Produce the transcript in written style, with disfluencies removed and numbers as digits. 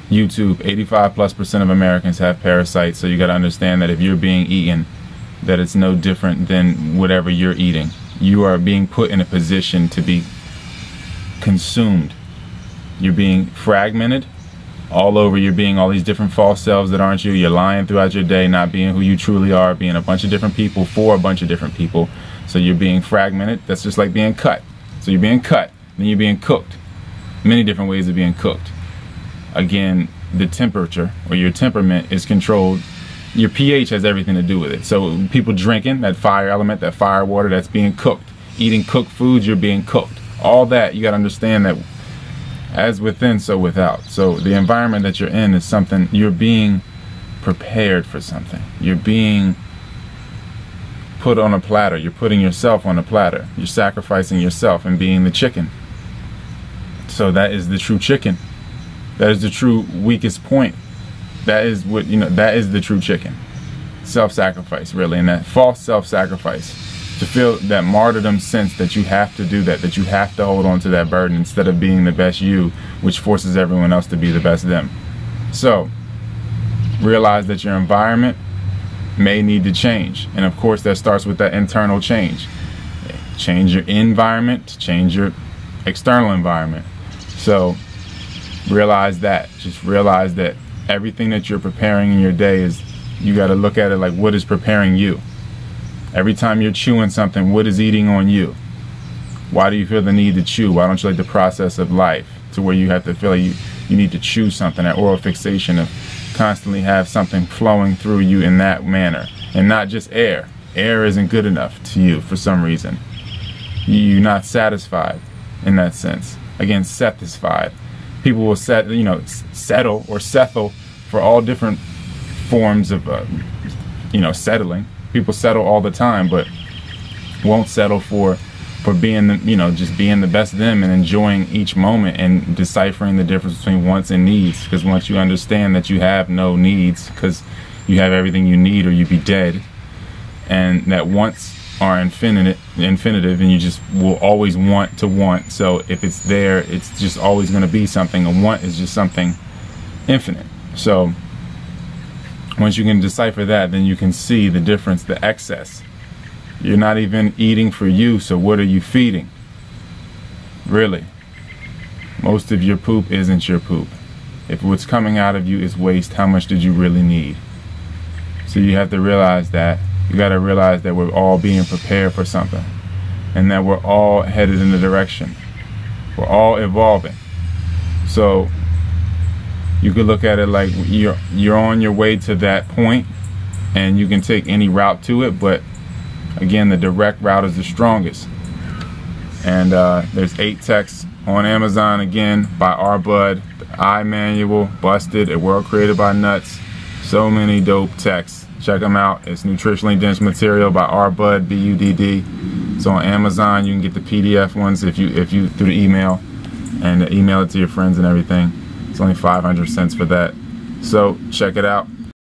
YouTube, 85+% of Americans have parasites. So you got to understand that if you're being eaten, that it's no different than whatever you're eating. You are being put in a position to be consumed. You're being fragmented all over. You're being all these different false selves that aren't you. You're lying throughout your day, not being who you truly are, being a bunch of different people for a bunch of different people. So you're being fragmented. That's just like being cut. So you're being cut, then you're being cooked. Many different ways of being cooked. Again, the temperature or your temperament is controlled. Your pH has everything to do with it. So people drinking that fire element, that fire water, that's being cooked. Eating cooked foods, you're being cooked. All that, you got to understand that as within, so without. So the environment that you're in is something, you're being prepared for something. You're being put on a platter. You're putting yourself on a platter. You're sacrificing yourself and being the chicken. So that is the true chicken. That is the true weakest point. That is what, that is the true chicken. Self-sacrifice, really. And that false self-sacrifice. To feel that martyrdom sense that you have to do that you have to hold on to that burden instead of being the best you, which forces everyone else to be the best them. So, realize that your environment may need to change. And of course, that starts with that internal change. Change your environment to change your external environment. So, realize that. Just realize that everything that you're preparing in your day is, you got to look at it like, what is preparing you? Every time you're chewing something, what is eating on you? Why do you feel the need to chew? Why don't you like the process of life to where you have to feel like you need to chew something, that oral fixation of constantly have something flowing through you in that manner, and not just air. Air isn't good enough to you for some reason. You're not satisfied in that sense. Again, satisfied. People will settle or settle for all different forms of settling. People settle all the time, but won't settle for being just being the best them and enjoying each moment and deciphering the difference between wants and needs. Because once you understand that you have no needs because you have everything you need or you'd be dead, and that wants are infinitive, and you just will always want to want. So if it's there, it's just always going to be something. A want is just something infinite. So once you can decipher that, then you can see the difference, the excess. You're not even eating for you, so what are you feeding? Really. Most of your poop isn't your poop. If what's coming out of you is waste, how much did you really need? So you have to realize that. You got to realize that we're all being prepared for something, and that we're all headed in a direction. We're all evolving. So you could look at it like you're on your way to that point, and you can take any route to it, but again, the direct route is the strongest. And there's 8 texts on Amazon, again, by R. Bud, the Eye Manual, Busted, A World Created by Nuts. So many dope texts. Check them out. It's nutritionally dense material by R. Bud, B-U-D-D. It's on Amazon. You can get the PDF ones if you through the email, and email it to your friends and everything. It's only 500 cents for that. So check it out.